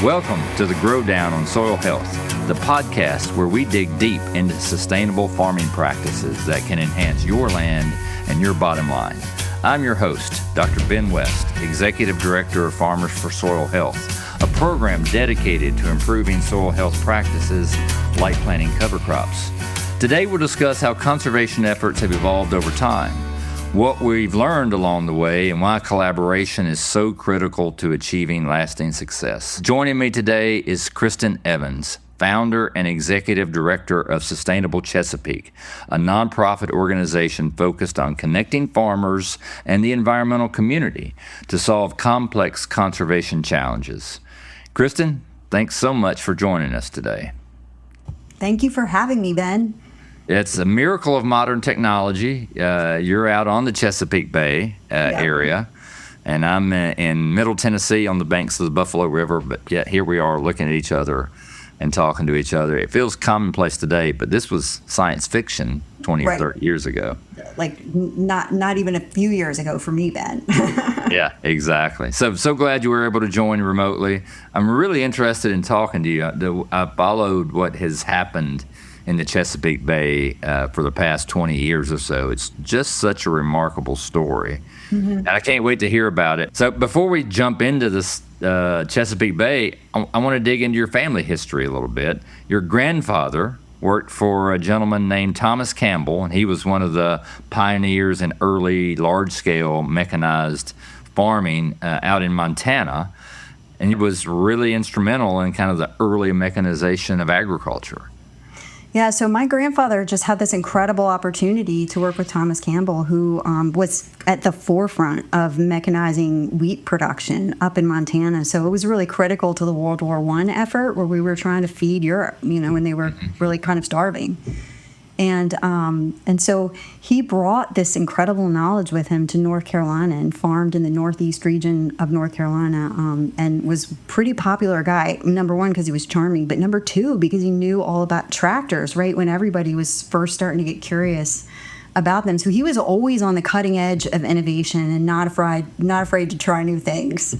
Welcome to the Grow Down on Soil Health, the podcast where we dig deep into sustainable farming practices that can enhance your land and your bottom line. I'm your host, Dr. Ben West, Executive Director of Farmers for Soil Health, a program dedicated to improving soil health practices like planting cover crops. Today we'll discuss how conservation efforts have evolved over time, what we've learned along the way, and why collaboration is so critical to achieving lasting success. Joining me today is Kristen Evans, founder and executive director of Sustainable Chesapeake, a nonprofit organization focused on connecting farmers and the environmental community to solve complex conservation challenges. Kristen, thanks so much for joining us today. Thank you for having me, Ben. It's a miracle of modern technology. You're out on the Chesapeake Bay area, and I'm in Middle Tennessee on the banks of the Buffalo River, but yet here we are looking at each other and talking to each other. It feels commonplace today, but this was science fiction 20 or 30 years ago. Like not even a few years ago for me, Ben. Yeah, exactly. So glad you were able to join remotely. I'm really interested in talking to you. I followed what has happened in the Chesapeake Bay for the past 20 years or so. It's just such a remarkable story. Mm-hmm. And I can't wait to hear about it. So before we jump into this Chesapeake Bay, I want to dig into your family history a little bit. Your grandfather worked for a gentleman named Thomas Campbell, and he was one of the pioneers in early large-scale mechanized farming out in Montana. And he was really instrumental in kind of the early mechanization of agriculture. Yeah, so my grandfather just had this incredible opportunity to work with Thomas Campbell, who was at the forefront of mechanizing wheat production up in Montana. So it was really critical to the World War I effort, where we were trying to feed Europe, when they were really kind of starving. And so he brought this incredible knowledge with him to North Carolina and farmed in the northeast region of North Carolina, and was a pretty popular guy, number one, because he was charming, but number two, because he knew all about tractors, right, when everybody was first starting to get curious about them. So he was always on the cutting edge of innovation and not afraid to try new things.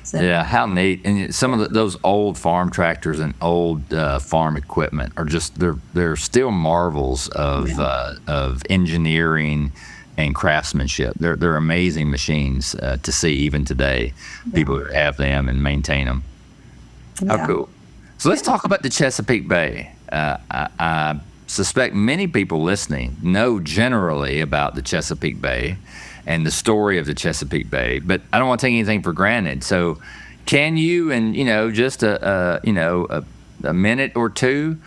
So. Yeah, how neat. And some of those old farm tractors and old farm equipment are just, they're still marvels of engineering and craftsmanship. They're amazing machines to see even today, people who have them and maintain them. Yeah. How cool. So let's talk about the Chesapeake Bay. I suspect many people listening know generally about the Chesapeake Bay and the story of the Chesapeake Bay, but I don't want to take anything for granted. So can you, in just a minute or two,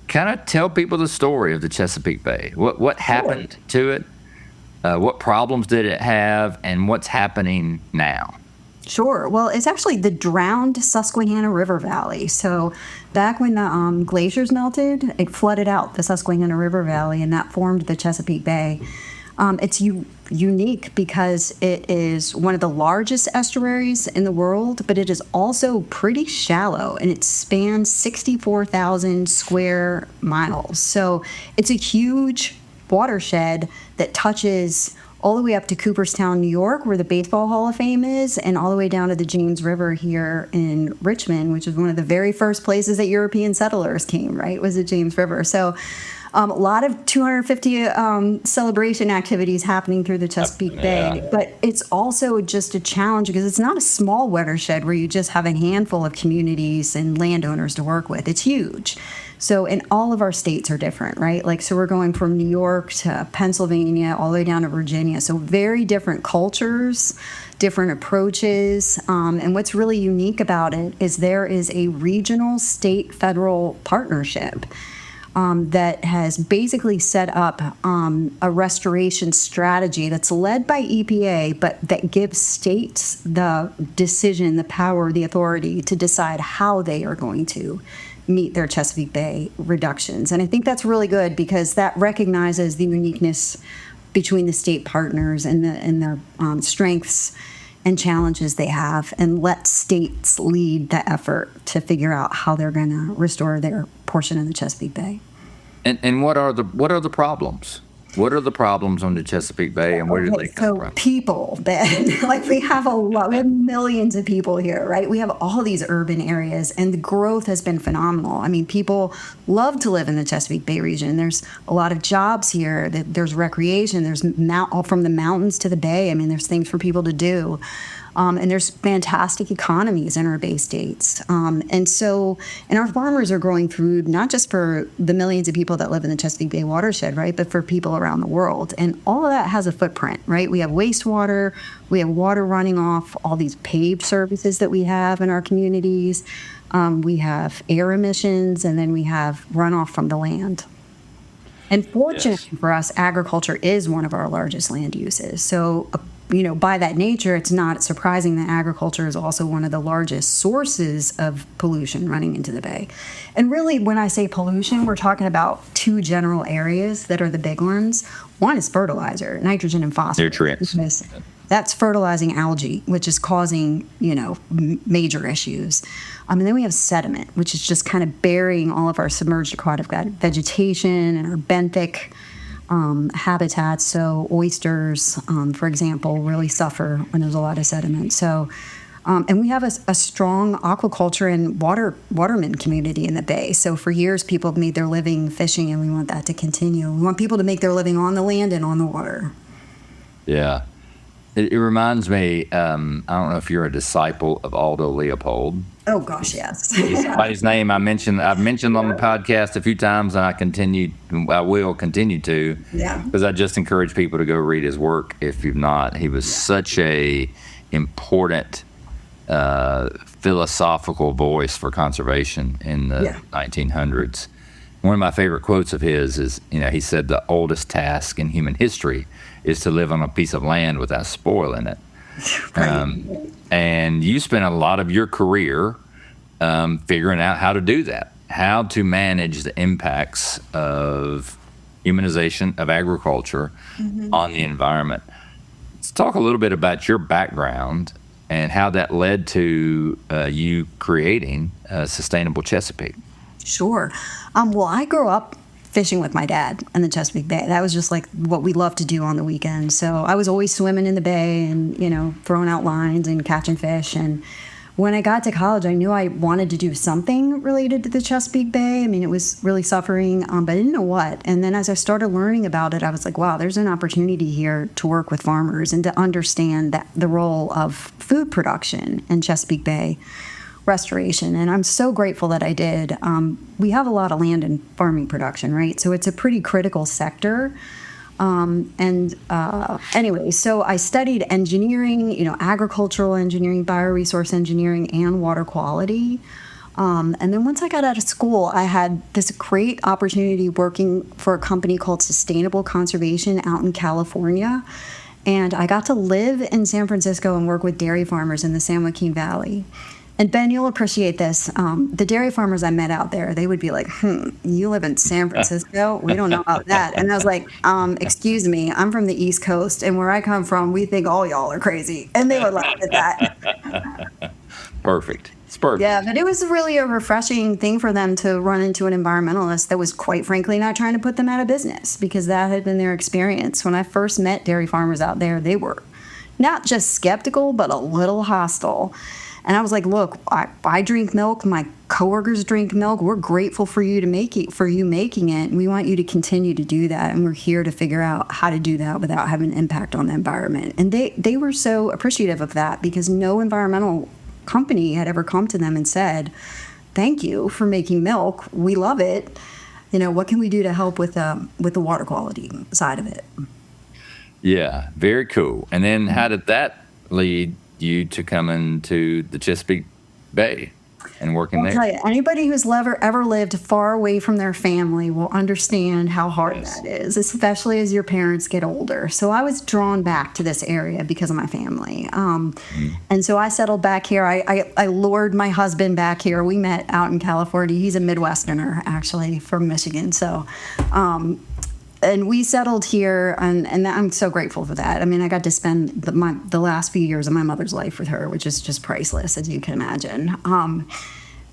kind of tell people the story of the Chesapeake Bay? What happened to it? What problems did it have, and what's happening now? Sure. Well, it's actually the drowned Susquehanna River Valley. So back when the glaciers melted, it flooded out the Susquehanna River Valley, and that formed the Chesapeake Bay. It's unique because it is one of the largest estuaries in the world, but it is also pretty shallow, and it spans 64,000 square miles. So it's a huge watershed that touches all the way up to Cooperstown, New York, where the Baseball Hall of Fame is, and all the way down to the James River here in Richmond, which is one of the very first places that European settlers came, right, was the James River. So a lot of 250 celebration activities happening through the Chesapeake Bay, but it's also just a challenge because it's not a small watershed where you just have a handful of communities and landowners to work with. It's huge. So, and all of our states are different, right? So we're going from New York to Pennsylvania all the way down to Virginia. So very different cultures, different approaches. And what's really unique about it is there is a regional state-federal partnership that has basically set up a restoration strategy that's led by EPA, but that gives states the decision, the power, the authority to decide how they are going to meet their Chesapeake Bay reductions. And I think that's really good because that recognizes the uniqueness between the state partners and the strengths and challenges they have, and let states lead the effort to figure out how they're going to restore their portion of the Chesapeake Bay. And what are the problems? What are the problems on the Chesapeake Bay, and where do they come from? People, Ben, like we have we have millions of people here, right? We have all these urban areas, and the growth has been phenomenal. I mean, people love to live in the Chesapeake Bay region. There's a lot of jobs here. There's recreation. There's all from the mountains to the bay. I mean, there's things for people to do. And there's fantastic economies in our Bay States. And our farmers are growing food not just for the millions of people that live in the Chesapeake Bay watershed, right, but for people around the world. And all of that has a footprint, right? We have wastewater, we have water running off all these paved services that we have in our communities. We have air emissions, and then we have runoff from the land. And fortunately for us, agriculture is one of our largest land uses. So by that nature, it's not surprising that agriculture is also one of the largest sources of pollution running into the bay. And really, when I say pollution, we're talking about two general areas that are the big ones. One is fertilizer, nitrogen and phosphorus. Nutrients. That's fertilizing algae, which is causing, major issues. And then we have sediment, which is just kind of burying all of our submerged aquatic vegetation and our benthic habitats. So oysters, for example, really suffer when there's a lot of sediment. So, and we have a strong aquaculture and waterman community in the bay. So for years, people have made their living fishing, and we want that to continue. We want people to make their living on the land and on the water. Yeah. It reminds me, I don't know if you're a disciple of Aldo Leopold. Oh gosh, yes. Somebody's name I've mentioned on the podcast a few times, and I will continue to. Yeah. Because I just encourage people to go read his work if you've not. He was such a important philosophical voice for conservation in the 1900s. One of my favorite quotes of his is, he said, "The oldest task in human history is to live on a piece of land without spoiling it." Right. And you spent a lot of your career figuring out how to do that, how to manage the impacts of humanization of agriculture on the environment. Let's talk a little bit about your background and how that led to you creating Sustainable Chesapeake. Sure. Well, I grew up fishing with my dad in the Chesapeake Bay. That was just like what we loved to do on the weekends. So I was always swimming in the bay and, throwing out lines and catching fish. And when I got to college, I knew I wanted to do something related to the Chesapeake Bay. I mean, it was really suffering, but I didn't know what. And then as I started learning about it, I was like, wow, there's an opportunity here to work with farmers and to understand the role of food production in Chesapeake Bay restoration. And I'm so grateful that I did. We have a lot of land in farming production, right? So it's a pretty critical sector. Anyway, so I studied engineering, agricultural engineering, bioresource engineering, and water quality. And then once I got out of school, I had this great opportunity working for a company called Sustainable Conservation out in California. And I got to live in San Francisco and work with dairy farmers in the San Joaquin Valley. And Ben, you'll appreciate this. The dairy farmers I met out there, they would be like, you live in San Francisco? We don't know about that. And I was like, excuse me, I'm from the East Coast, and where I come from, we think all y'all are crazy. And they would laugh at that. Perfect. It's perfect. Yeah, but it was really a refreshing thing for them to run into an environmentalist that was, quite frankly, not trying to put them out of business, because that had been their experience. When I first met dairy farmers out there, they were not just skeptical, but a little hostile. And I was like, look, I drink milk. My coworkers drink milk. We're grateful for you making it. And we want you to continue to do that. And we're here to figure out how to do that without having an impact on the environment. And they were so appreciative of that, because no environmental company had ever come to them and said, thank you for making milk. We love it. What can we do to help with the water quality side of it? Yeah, very cool. And then how did that lead you to come into the Chesapeake Bay and working there? I'll tell you, anybody who's ever lived far away from their family will understand how hard that is, especially as your parents get older. So I was drawn back to this area because of my family. And so I settled back here. I lured my husband back here. We met out in California. He's a Midwesterner, actually, from Michigan. So and we settled here, and I'm so grateful for that. I mean, I got to spend the last few years of my mother's life with her, which is just priceless, as you can imagine.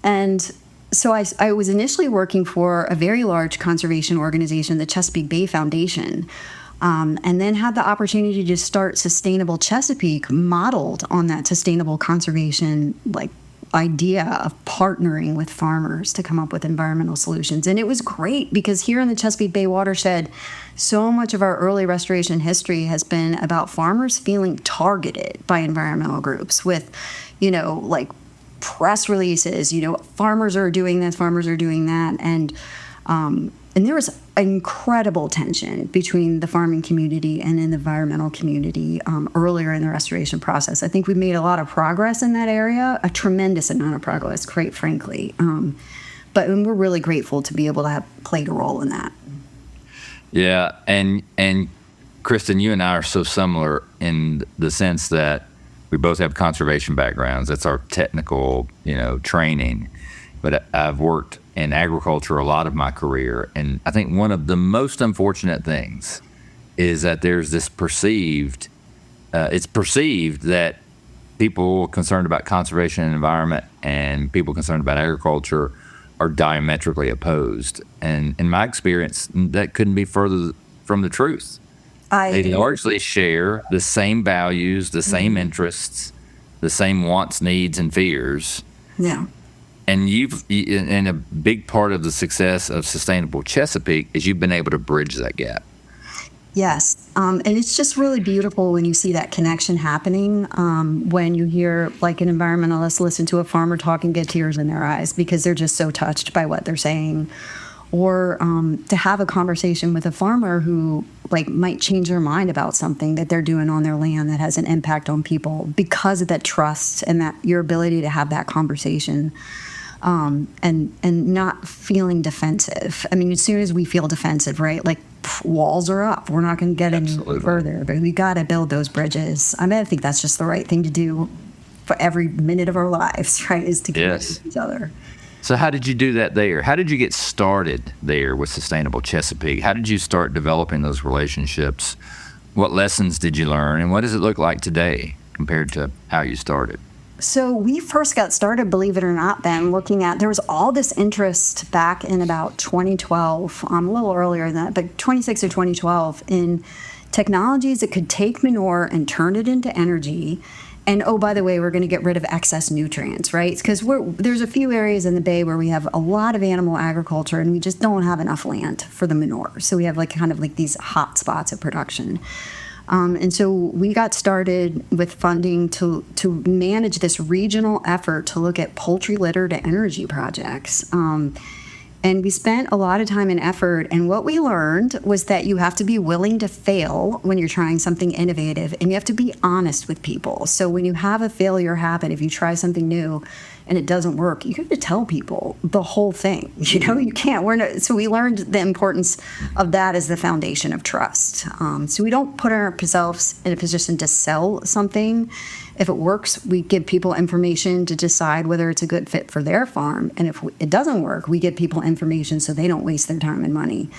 And So I was initially working for a very large conservation organization, the Chesapeake Bay Foundation, and then had the opportunity to start Sustainable Chesapeake, modeled on that sustainable conservation idea of partnering with farmers to come up with environmental solutions. And it was great because here in the Chesapeake Bay watershed, so much of our early restoration history has been about farmers feeling targeted by environmental groups with, press releases, farmers are doing this, farmers are doing that. And there was incredible tension between the farming community and in the environmental community earlier in the restoration process. I think we've made a lot of progress in that area, a tremendous amount of progress, quite frankly. But we're really grateful to be able to have played a role in that. Yeah, and Kristen, you and I are so similar in the sense that we both have conservation backgrounds. That's our technical, training. But I've worked in agriculture a lot of my career, and I think one of the most unfortunate things is that there's this it's perceived that people concerned about conservation and environment and people concerned about agriculture are diametrically opposed. And in my experience, that couldn't be further from the truth. They largely share the same values, the same interests, the same wants, needs, and fears. Yeah. And and a big part of the success of Sustainable Chesapeake is you've been able to bridge that gap. Yes. And it's just really beautiful when you see that connection happening, when you hear an environmentalist listen to a farmer talk and get tears in their eyes because they're just so touched by what they're saying. Or to have a conversation with a farmer who might change their mind about something that they're doing on their land that has an impact on people because of that trust and that your ability to have that conversation. And not feeling defensive. I mean, as soon as we feel defensive, right, walls are up. We're not going to get any further, but we got to build those bridges. I mean, I think that's just the right thing to do for every minute of our lives, right, is to connect with each other. So how did you do that there? How did you get started there with Sustainable Chesapeake? How did you start developing those relationships? What lessons did you learn? And what does it look like today compared to how you started? So we first got started, believe it or not, then looking at, there was all this interest back in about 2012, a little earlier than that, but 2006 or 2012, in technologies that could take manure and turn it into energy. And, oh, by the way, we're going to get rid of excess nutrients, right? Because there's a few areas in the Bay where we have a lot of animal agriculture and we just don't have enough land for the manure. So we have these hot spots of production. And so we got started with funding to manage this regional effort to look at poultry litter to energy projects. And we spent a lot of time and effort. And what we learned was that you have to be willing to fail when you're trying something innovative, and you have to be honest with people. So when you have a failure happen, if you try something new and it doesn't work, you have to tell people the whole thing. You can't. So we learned the importance of that as the foundation of trust. So we don't put ourselves in a position to sell something. If it works, we give people information to decide whether it's a good fit for their farm. And if it doesn't work, we give people information so they don't waste their time and money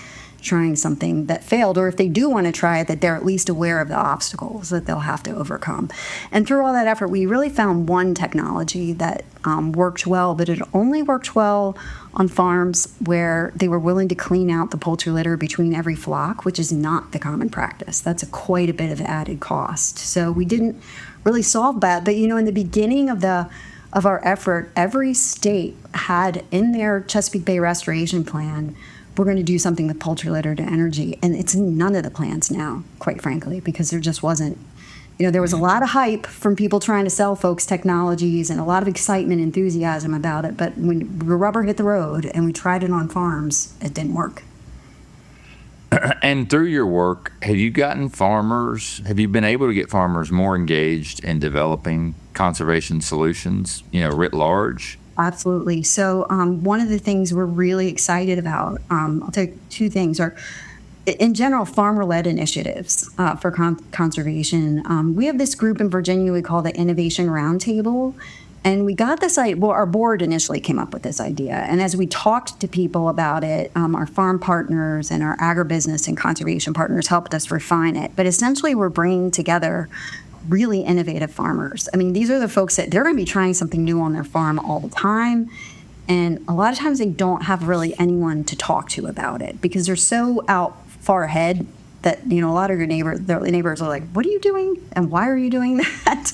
trying something that failed. Or if they do want to try it, that they're at least aware of the obstacles that they'll have to overcome. And through all that effort, we really found one technology that worked well, but it only worked well on farms where they were willing to clean out the poultry litter between every flock, which is not the common practice. That's quite a bit of added cost. So we didn't really solve that. But in the beginning of our effort, every state had in their Chesapeake Bay restoration plan, we're going to do something with poultry litter to energy. And it's in none of the plans now, quite frankly, because there just wasn't, there was a lot of hype from people trying to sell folks technologies and a lot of excitement, enthusiasm about it. But when the rubber hit the road and we tried it on farms, it didn't work. And through your work, have you been able to get farmers more engaged in developing conservation solutions, writ large? Absolutely. So one of the things we're really excited about, I'll take two things, are in general, farmer-led initiatives for conservation. We have this group in Virginia we call the Innovation Roundtable. And we got this idea, our board initially came up with this idea. And as we talked to people about it, our farm partners and our agribusiness and conservation partners helped us refine it. But essentially, we're bringing together really innovative farmers. I mean, these are the folks that they're going to be trying something new on their farm all the time. And a lot of times they don't have really anyone to talk to about it because they're so out far ahead that, a lot of their neighbors are like, what are you doing? And why are you doing that?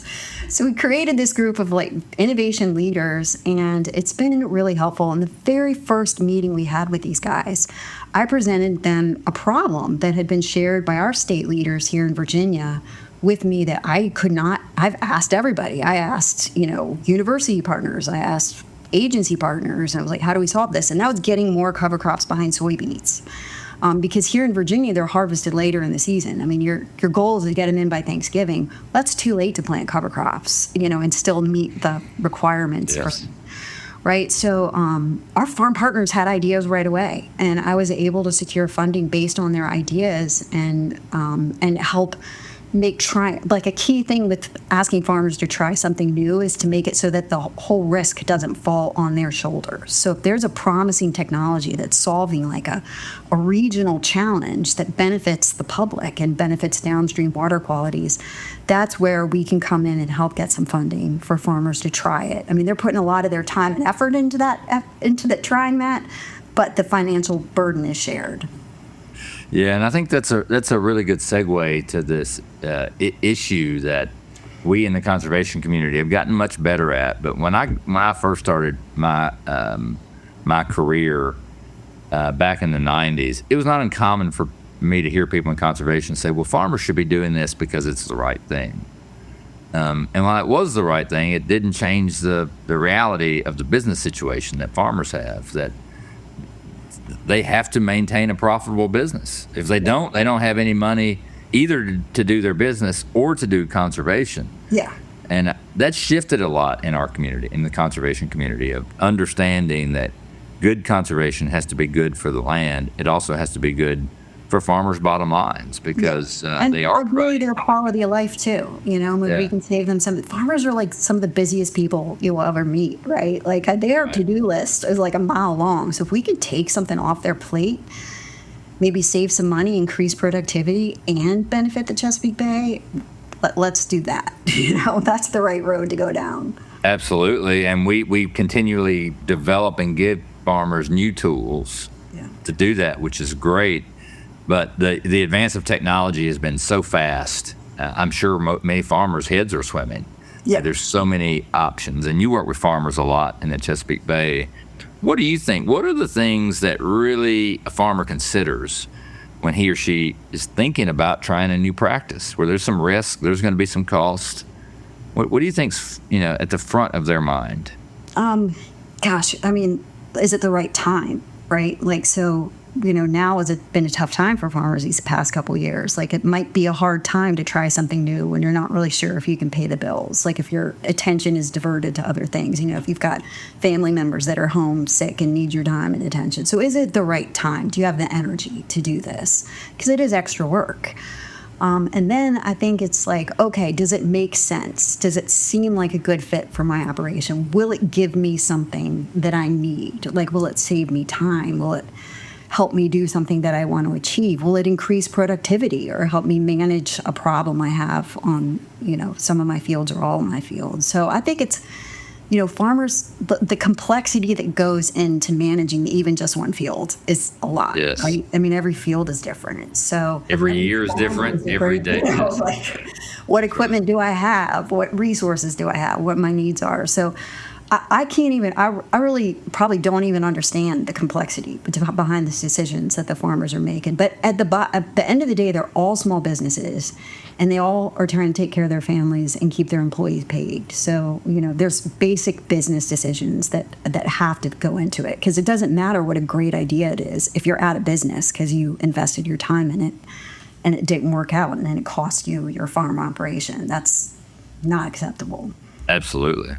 So we created this group of innovation leaders, and it's been really helpful. In the very first meeting we had with these guys, I presented them a problem that had been shared by our state leaders here in Virginia with me that I could not. I've asked everybody. I asked, university partners. I asked agency partners. And I was like, how do we solve this? And that was getting more cover crops behind soybeans. Because here in Virginia, they're harvested later in the season. I mean, your goal is to get them in by Thanksgiving. That's too late to plant cover crops, and still meet the requirements. Yes. Right? So our farm partners had ideas right away, and I was able to secure funding based on their ideas and help a key thing with asking farmers to try something new is to make it so that the whole risk doesn't fall on their shoulders. So if there's a promising technology that's solving a regional challenge that benefits the public and benefits downstream water qualities, that's where we can come in and help get some funding for farmers to try it. I mean, they're putting a lot of their time and effort into trying that, but the financial burden is shared. Yeah, and I think that's a really good segue to this issue that we in the conservation community have gotten much better at. But when I first started my career back in the 90s, it was not uncommon for me to hear people in conservation say, well, farmers should be doing this because it's the right thing. And while it was the right thing, it didn't change the reality of the business situation that farmers have, that they have to maintain a profitable business. If they don't have any money either to do their business or to do conservation. Yeah. And that shifted a lot in our community, in the conservation community, of understanding that good conservation has to be good for the land. It also has to be good for farmers' bottom lines because they are really their quality of life too. We can save them some. Farmers are some of the busiest people you will ever meet, right? Their to-do list is a mile long. So if we can take something off their plate, maybe save some money, increase productivity, and benefit the Chesapeake Bay, let's do that. That's the right road to go down. Absolutely, and we continually develop and give farmers new tools to do that, which is great. But the advance of technology has been so fast. I'm sure many farmers' heads are swimming. Yeah. There's so many options. And you work with farmers a lot in the Chesapeake Bay. What do you think? What are the things that really a farmer considers when he or she is thinking about trying a new practice, where there's some risk, there's going to be some cost? What do you think's at the front of their mind? Is it the right time, right? Now has it been a tough time for farmers these past couple of years. It might be a hard time to try something new when you're not really sure if you can pay the bills. If your attention is diverted to other things, if you've got family members that are home sick and need your time and attention. So is it the right time? Do you have the energy to do this? Because it is extra work. And then I think it's okay, does it make sense? Does it seem like a good fit for my operation? Will it give me something that I need? Will it save me time? Will it help me do something that I want to achieve? Will it increase productivity or help me manage a problem I have on, some of my fields or all of my fields? So I think it's, farmers, the complexity that goes into managing even just one field is a lot. Yes. Right? Every field is different. So every year is different. Every day. What equipment do I have? What resources do I have? What my needs are? So I can't even, I really probably don't even understand the complexity behind the decisions that the farmers are making. But at the end of the day, they're all small businesses, and they all are trying to take care of their families and keep their employees paid. So, there's basic business decisions that have to go into it, because it doesn't matter what a great idea it is if you're out of business because you invested your time in it and it didn't work out and then it cost you your farm operation. That's not acceptable. Absolutely.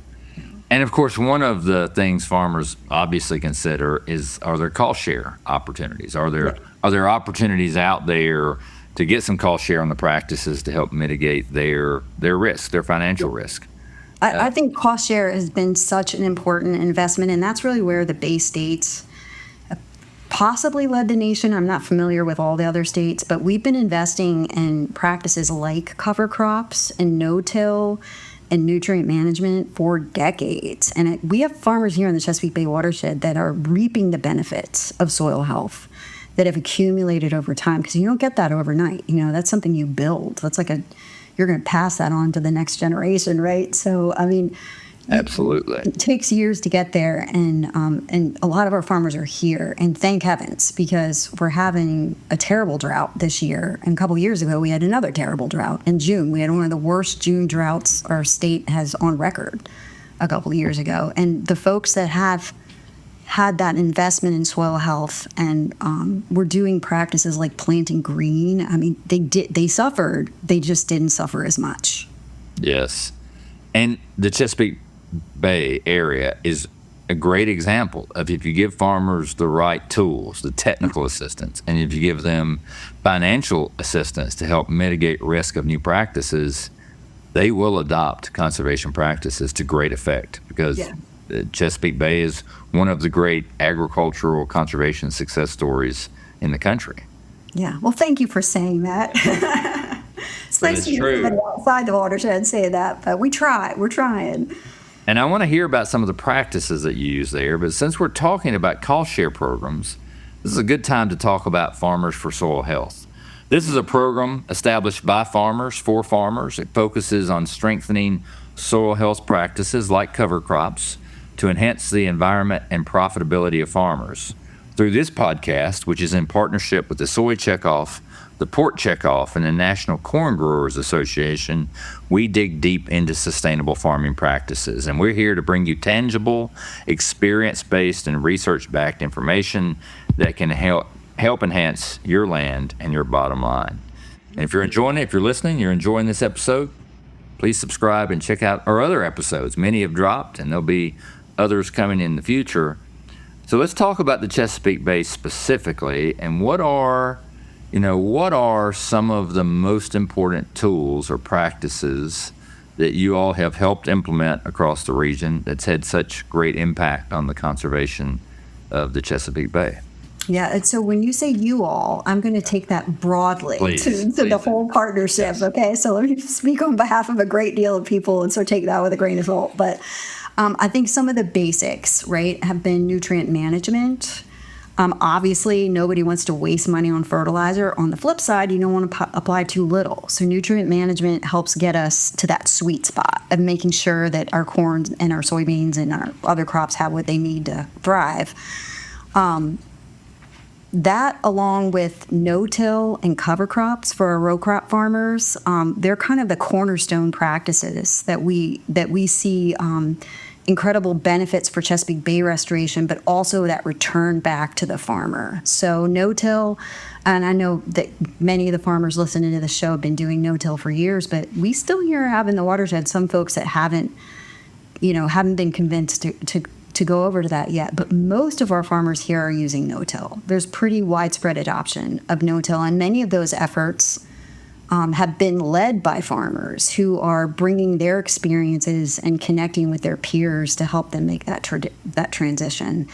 And of course, one of the things farmers obviously consider are there cost share opportunities? Are there opportunities out there to get some cost share on the practices to help mitigate their risk, their financial risk? I think cost share has been such an important investment, and that's really where the Bay States possibly led the nation. I'm not familiar with all the other states, but we've been investing in practices like cover crops and no-till and nutrient management for decades. And we have farmers here in the Chesapeake Bay watershed that are reaping the benefits of soil health that have accumulated over time, because you don't get that overnight. That's something you build. That's you're going to pass that on to the next generation, right? So, absolutely, it takes years to get there, and a lot of our farmers are here, and thank heavens, because we're having a terrible drought this year. And a couple years ago, we had another terrible drought in June. We had one of the worst June droughts our state has on record a couple of years ago. And the folks that have had that investment in soil health and were doing practices like planting green, they suffered. They just didn't suffer as much. Yes. And the Chesapeake Bay area is a great example of, if you give farmers the right tools, the technical assistance, and if you give them financial assistance to help mitigate risk of new practices, they will adopt conservation practices to great effect, because the Chesapeake Bay is one of the great agricultural conservation success stories in the country. Yeah. Well, thank you for saying that. It's nice to hear somebody outside the watershed say that, but we try. We're trying. And I want to hear about some of the practices that you use there, but since we're talking about cost share programs, this is a good time to talk about Farmers for Soil Health. This is a program established by farmers for farmers. It focuses on strengthening soil health practices like cover crops to enhance the environment and profitability of farmers. Through this podcast, which is in partnership with the Soy Checkoff, the Pork Checkoff, and the National Corn Growers Association, we dig deep into sustainable farming practices. And we're here to bring you tangible, experience-based, and research-backed information that can help enhance your land and your bottom line. And if you're enjoying it, if you're listening, you're enjoying this episode, please subscribe and check out our other episodes. Many have dropped, and there'll be others coming in the future. So let's talk about the Chesapeake Bay specifically, and what are some of the most important tools or practices that you all have helped implement across the region that's had such great impact on the conservation of the Chesapeake Bay? Yeah, and so when you say you all, I'm going to take that broadly to the whole partnership, okay? So let me speak on behalf of a great deal of people, and so take that with a grain of salt. But I think some of the basics, right, have been nutrient management. Obviously, nobody wants to waste money on fertilizer. On the flip side, you don't want to apply too little. So nutrient management helps get us to that sweet spot of making sure that our corn and our soybeans and our other crops have what they need to thrive. That, along with no-till and cover crops for our row crop farmers, they're kind of the cornerstone practices that we see incredible benefits for Chesapeake Bay restoration, but also that return back to the farmer. So no-till, and I know that many of the farmers listening to the show have been doing no-till for years, but we still here have in the watershed some folks that haven't been convinced to go over to that yet. But most of our farmers here are using no-till. There's pretty widespread adoption of no-till, and many of those efforts have been led by farmers who are bringing their experiences and connecting with their peers to help them make that transition.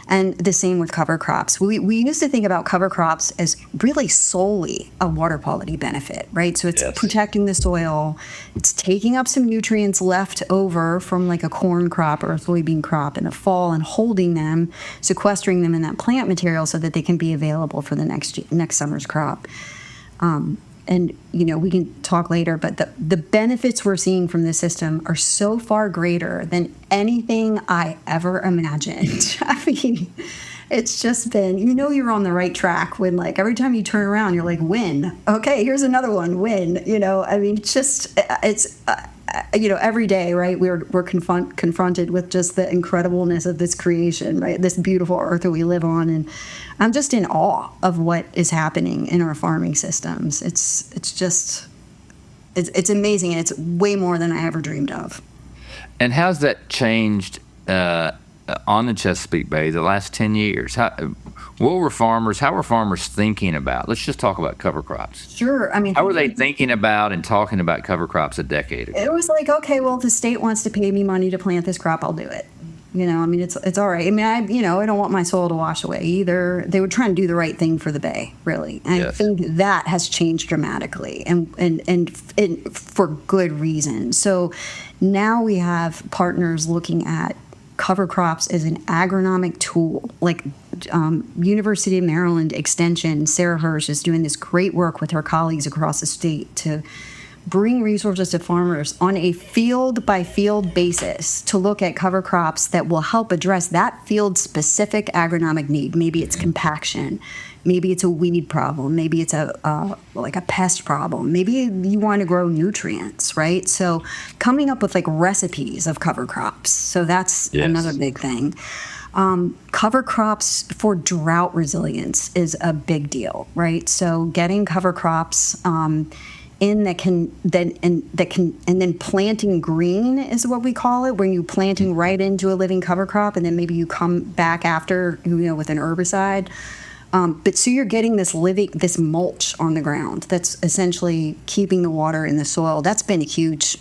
And the same with cover crops. We used to think about cover crops as really solely a water quality benefit, right? So it's protecting the soil, it's taking up some nutrients left over from like a corn crop or a soybean crop in the fall and holding them, sequestering them in that plant material so that they can be available for the next summer's crop. And, we can talk later, but the benefits we're seeing from this system are so far greater than anything I ever imagined. I mean, it's just been, you're on the right track when, like, every time you turn around, you're like, win. Okay, here's another one, win. Every day, right, we're confronted with just the incredibleness of this creation, right, this beautiful earth that we live on, and I'm just in awe of what is happening in our farming systems. It's amazing, and it's way more than I ever dreamed of. And how's that changed on the Chesapeake Bay the last 10 years? How were farmers thinking about? Let's just talk about cover crops. Sure. How were they thinking about and talking about cover crops a decade ago? It was like, okay, well, if the state wants to pay me money to plant this crop, I'll do it. I mean, it's all right. I mean, I don't want my soil to wash away either. They were trying to do the right thing for the bay, really. And I think that has changed dramatically, and for good reason. So now we have partners looking at cover crops as an agronomic tool. Like University of Maryland Extension, Sarah Hirsch is doing this great work with her colleagues across the state to bring resources to farmers on a field-by-field basis to look at cover crops that will help address that field-specific agronomic need. Maybe it's compaction. Maybe it's a weed problem. Maybe it's a pest problem. Maybe you want to grow nutrients, right? So coming up with like recipes of cover crops. So that's another big thing. Cover crops for drought resilience is a big deal, right? So getting cover crops and then planting green is what we call it, when you planting right into a living cover crop, and then maybe you come back after, with an herbicide. But so you're getting this mulch on the ground that's essentially keeping the water in the soil. That's been a huge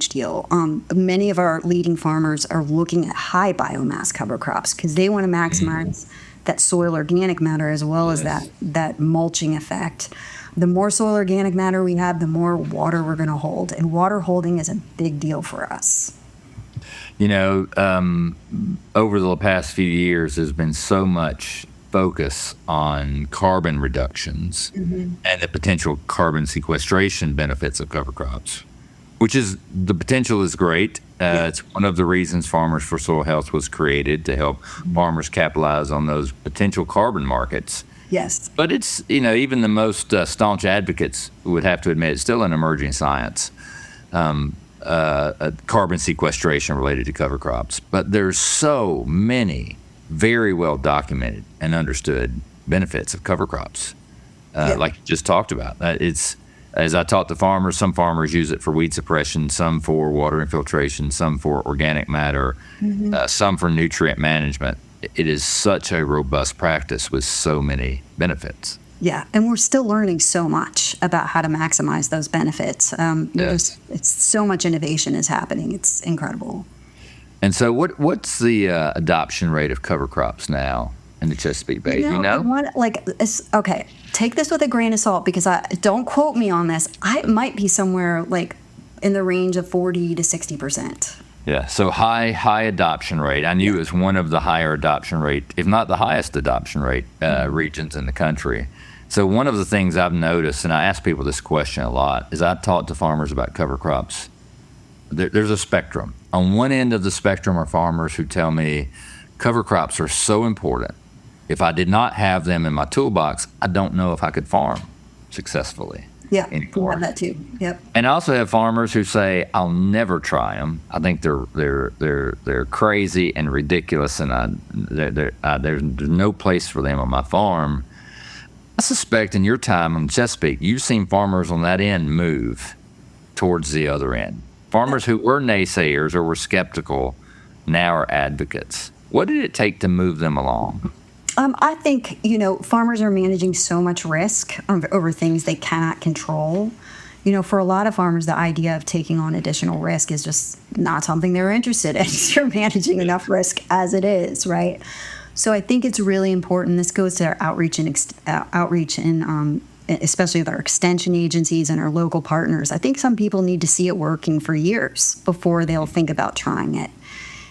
deal. Many of our leading farmers are looking at high biomass cover crops because they want to maximize that soil organic matter as well as that mulching effect. The more soil organic matter we have, the more water we're going to hold. And water holding is a big deal for us. Over the past few years, there's been so much focus on carbon reductions and the potential carbon sequestration benefits of cover crops, which is, the potential is great. It's one of the reasons Farmers for Soil Health was created, to help farmers capitalize on those potential carbon markets. Yes. But it's, even the most staunch advocates would have to admit it's still an emerging science, carbon sequestration related to cover crops. But there's so many very well documented and understood benefits of cover crops, like you just talked about. It's, as I talk to farmers, some farmers use it for weed suppression, some for water infiltration, some for organic matter, some for nutrient management. It is such a robust practice with so many benefits. Yeah, and we're still learning so much about how to maximize those benefits. It's so much innovation is happening. It's incredible. And so what's the adoption rate of cover crops now in the Chesapeake Bay? Do you know? Okay, take this with a grain of salt, because don't quote me on this. It might be somewhere like in the range of 40 to 60%. Yeah, so high adoption rate. I knew it was one of the higher adoption rate, if not the highest adoption rate regions in the country. So one of the things I've noticed, and I ask people this question a lot, is I talk to farmers about cover crops. There's a spectrum. On one end of the spectrum are farmers who tell me cover crops are so important. If I did not have them in my toolbox, I don't know if I could farm successfully. Yeah, we have that too. Yep. And I also have farmers who say, I'll never try them. I think they're crazy and ridiculous, and there's no place for them on my farm. I suspect in your time on Chesapeake, you've seen farmers on that end move towards the other end. Farmers who were naysayers or were skeptical now are advocates. What did it take to move them along? I think, farmers are managing so much risk over things they cannot control. For a lot of farmers, the idea of taking on additional risk is just not something they're interested in. You're managing enough risk as it is, right? So I think it's really important. This goes to our outreach and especially with our extension agencies and our local partners. I think some people need to see it working for years before they'll think about trying it.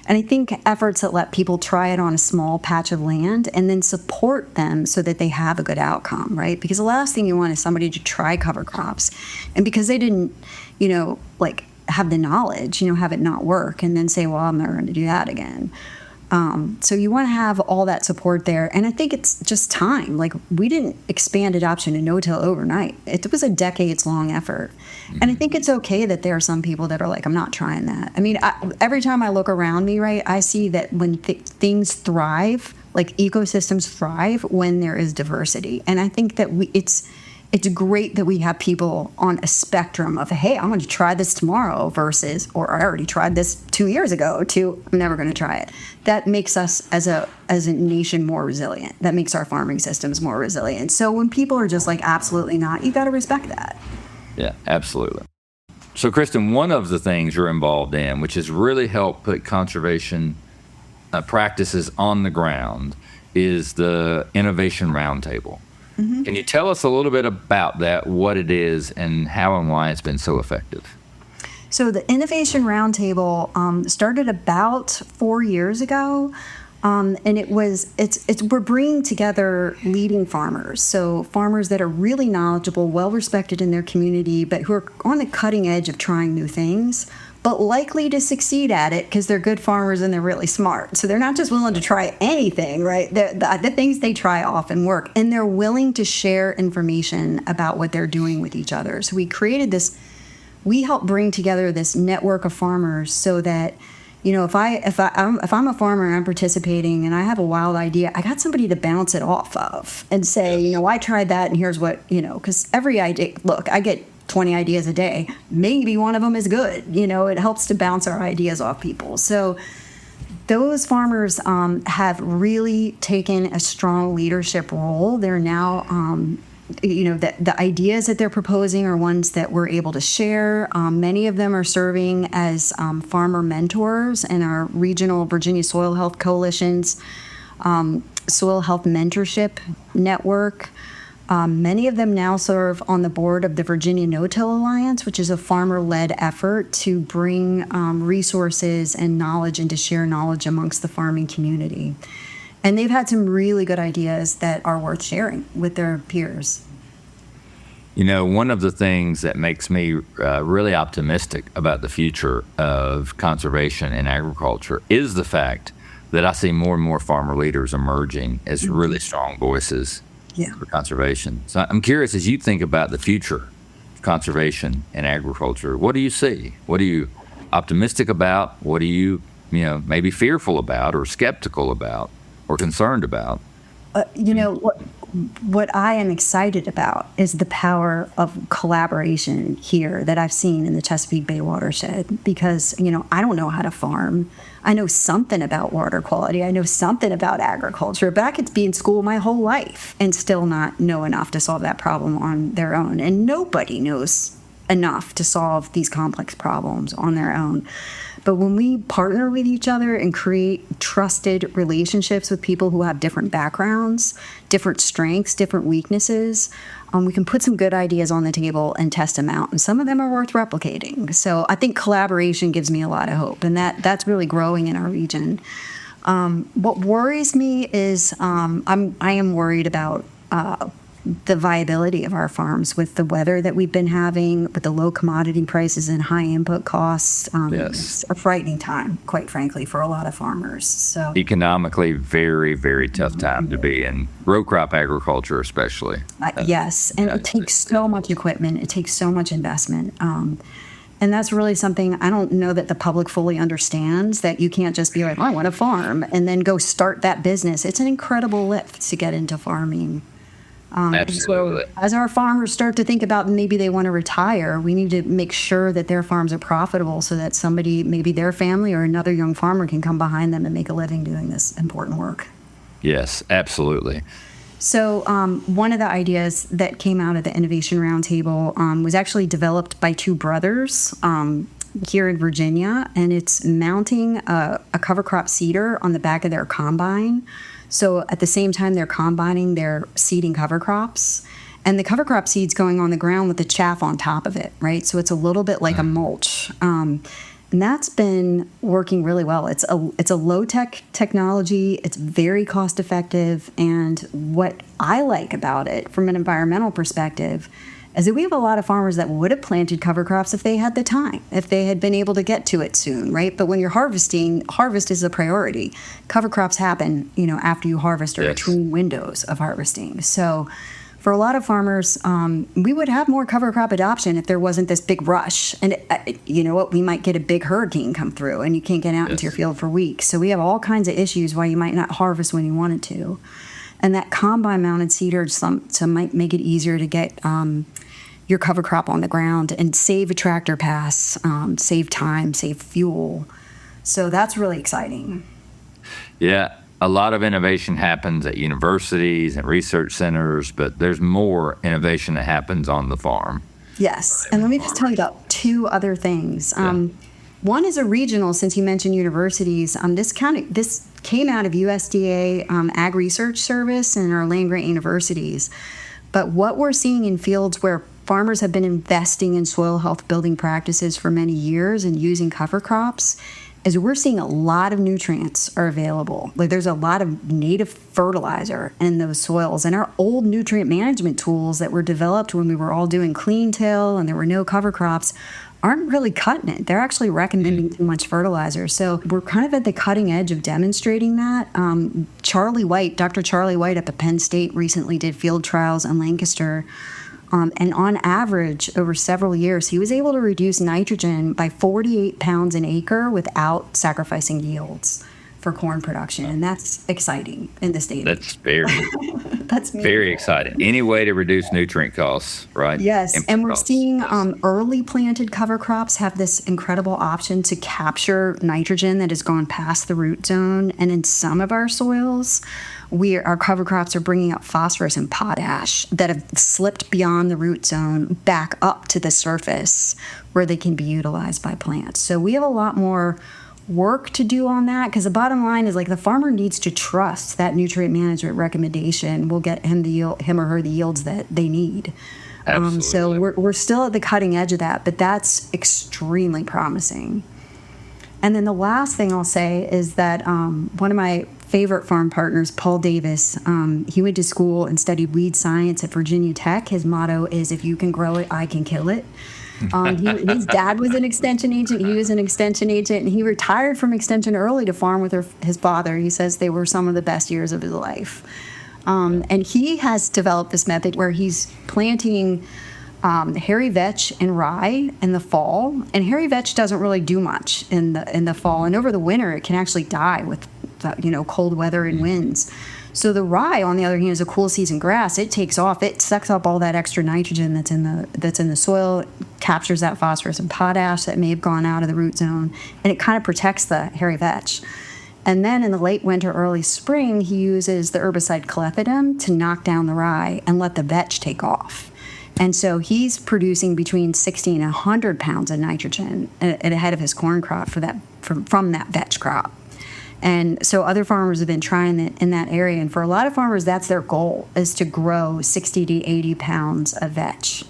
And I think efforts that let people try it on a small patch of land and then support them so that they have a good outcome, right? Because the last thing you want is somebody to try cover crops, and because they didn't, have the knowledge, have it not work, and then say, well, I'm never going to do that again. So you want to have all that support there. And I think it's just time. Like, we didn't expand adoption to no-till overnight. It was a decades-long effort. And I think it's okay that there are some people that are like, I'm not trying that. I mean, every time I look around me, right, I see that when things thrive, like ecosystems thrive when there is diversity. And I think that it's great that we have people on a spectrum of, hey, I'm going to try this tomorrow versus, or I already tried this 2 years ago, to I'm never going to try it. That makes us as a nation more resilient. That makes our farming systems more resilient. So when people are just like, absolutely not, you got to respect that. Yeah, absolutely. So, Kristen, one of the things you're involved in, which has really helped put conservation practices on the ground is the Innovation Roundtable. Mm-hmm. Can you tell us a little bit about that, what it is, and how and why it's been so effective? So the Innovation Roundtable started about 4 years ago. And we're bringing together leading farmers, so farmers that are really knowledgeable, well respected in their community, but who are on the cutting edge of trying new things, but likely to succeed at it because they're good farmers and they're really smart. So they're not just willing to try anything, right? The things they try often work, and they're willing to share information about what they're doing with each other. So we help bring together this network of farmers so that, you know, if I'm a farmer and I'm participating and I have a wild idea, I got somebody to bounce it off of and say, you know, I tried that and here's what, you know, because every idea, look, I get 20 ideas a day. Maybe one of them is good. You know, it helps to bounce our ideas off people. So those farmers have really taken a strong leadership role. They're now you know, the ideas that they're proposing are ones that we're able to share. Many of them are serving as farmer mentors in our regional Virginia Soil Health Coalition's Soil Health Mentorship Network. Many of them now serve on the board of the Virginia No-Till Alliance, which is a farmer-led effort to bring resources and knowledge and to share knowledge amongst the farming community. And they've had some really good ideas that are worth sharing with their peers. You know, one of the things that makes me really optimistic about the future of conservation and agriculture is the fact that I see more and more farmer leaders emerging as really strong voices for conservation. So I'm curious, as you think about the future of conservation and agriculture, what do you see? What are you optimistic about? What are you maybe fearful about or skeptical about or concerned about? You know, what I am excited about is the power of collaboration here that I've seen in the Chesapeake Bay watershed, because, you know, I don't know how to farm. I know something about water quality. I know something about agriculture, but I could be in school my whole life and still not know enough to solve that problem on their own. And nobody knows enough to solve these complex problems on their own. But when we partner with each other and create trusted relationships with people who have different backgrounds, different strengths, different weaknesses, we can put some good ideas on the table and test them out. And some of them are worth replicating. So I think collaboration gives me a lot of hope, and that's really growing in our region. What worries me is I am worried about the viability of our farms with the weather that we've been having, with the low commodity prices and high input costs. It's a frightening time, quite frankly, for a lot of farmers. So economically, very, very tough time to be in row crop agriculture, especially. Yes, and it takes so much equipment. It takes so much investment. And that's really something I don't know that the public fully understands, that you can't just be like, oh, I want to farm, and then go start that business. It's an incredible lift to get into farming. Absolutely. So as our farmers start to think about maybe they want to retire, we need to make sure that their farms are profitable so that somebody, maybe their family or another young farmer, can come behind them and make a living doing this important work. Yes, absolutely. So one of the ideas that came out of the Innovation Roundtable was actually developed by two brothers here in Virginia, and it's mounting a cover crop seeder on the back of their combine. So at the same time they're combining, they're seeding cover crops, and the cover crop seed's going on the ground with the chaff on top of it, right? So it's a little bit like a mulch. And that's been working really well. It's a low-tech technology. It's very cost-effective. And what I like about it from an environmental perspective is that we have a lot of farmers that would have planted cover crops if they had the time, if they had been able to get to it soon, right? But when you're harvesting, harvest is a priority. Cover crops happen, after you harvest or between windows of harvesting. So for a lot of farmers, we would have more cover crop adoption if there wasn't this big rush. And you know what? We might get a big hurricane come through and you can't get out into your field for weeks. So we have all kinds of issues why you might not harvest when you wanted to. And that combine-mounted seeder might make it easier to get your cover crop on the ground and save a tractor pass, save time, save fuel. So that's really exciting. Yeah, a lot of innovation happens at universities and research centers, but there's more innovation that happens on the farm. Yes, and let me just tell you about two other things. One is a regional, since you mentioned universities. This came out of USDA Ag Research Service and our land-grant universities. But what we're seeing in fields where farmers have been investing in soil health building practices for many years and using cover crops is we're seeing a lot of nutrients are available. Like there's a lot of native fertilizer in those soils, and our old nutrient management tools that were developed when we were all doing clean till and there were no cover crops aren't really cutting it. They're actually recommending too much fertilizer. So we're kind of at the cutting edge of demonstrating that. Dr. Charlie White up at Penn State recently did field trials in Lancaster. And on average, over several years, he was able to reduce nitrogen by 48 pounds an acre without sacrificing yields for corn production. And that's exciting in this day. That's very, that's very exciting. Any way to reduce nutrient costs, right? Yes. Input And we're costs. seeing early planted cover crops have this incredible option to capture nitrogen that has gone past the root zone. And in some of our soils, our cover crops are bringing up phosphorus and potash that have slipped beyond the root zone back up to the surface where they can be utilized by plants. So we have a lot more work to do on that, because the bottom line is like the farmer needs to trust that nutrient management recommendation will get him or her the yields that they need. So we're still at the cutting edge of that, but that's extremely promising. And then the last thing I'll say is that one of my favorite farm partners, Paul Davis, he went to school and studied weed science at Virginia Tech. His motto is, if you can grow it, I can kill it. His dad was an extension agent. He was an extension agent, and he retired from extension early to farm with his father. He says they were some of the best years of his life. And he has developed this method where he's planting hairy vetch and rye in the fall. And hairy vetch doesn't really do much in the fall. And over the winter, it can actually die with cold weather and winds. So the rye, on the other hand, is a cool season grass. It takes off. It sucks up all that extra nitrogen that's in the soil, captures that phosphorus and potash that may have gone out of the root zone, and it kind of protects the hairy vetch. And then in the late winter, early spring, he uses the herbicide clethodim to knock down the rye and let the vetch take off. And so he's producing between 60 and 100 pounds of nitrogen ahead of his corn crop from that vetch crop. And so other farmers have been trying it in that area. And for a lot of farmers, that's their goal, is to grow 60 to 80 pounds of vetch.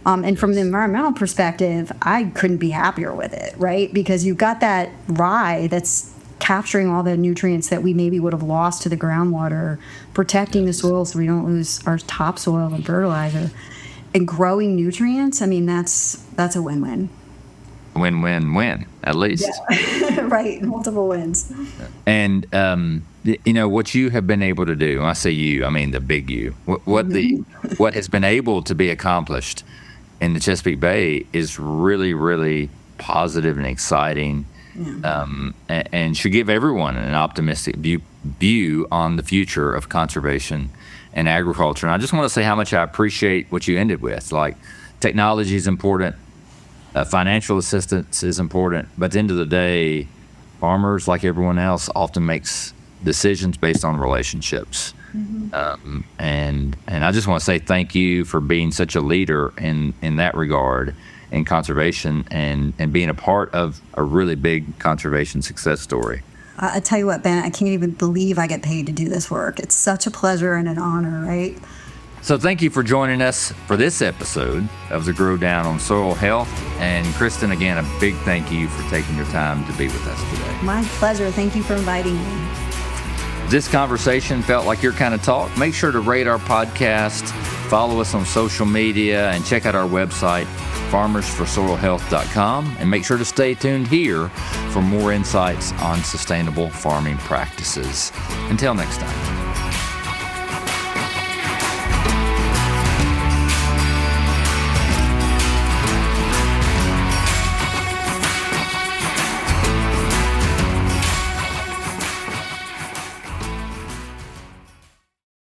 And from the environmental perspective, I couldn't be happier with it, right? Because you've got that rye that's capturing all the nutrients that we maybe would have lost to the groundwater, protecting the soil so we don't lose our topsoil and fertilizer, and growing nutrients. I mean, that's a win-win. Win-win-win, at least. Yeah. Right, multiple wins. And what you have been able to do. When I say you, I mean the big you. What has been able to be accomplished in the Chesapeake Bay is really, really positive and exciting, and should give everyone an optimistic view on the future of conservation and agriculture. And I just want to say how much I appreciate what you ended with. Like, technology is important. Financial assistance is important, but at the end of the day, farmers, like everyone else, often makes decisions based on relationships. Mm-hmm. And I just want to say thank you for being such a leader in that regard in conservation and being a part of a really big conservation success story. I tell you what, Ben, I can't even believe I get paid to do this work. It's such a pleasure and an honor, right? So thank you for joining us for this episode of the Grow Down on Soil Health. And Kristen, again, a big thank you for taking your time to be with us today. My pleasure. Thank you for inviting me. If this conversation felt like your kind of talk, make sure to rate our podcast, follow us on social media, and check out our website, farmersforsoilhealth.com. And make sure to stay tuned here for more insights on sustainable farming practices. Until next time.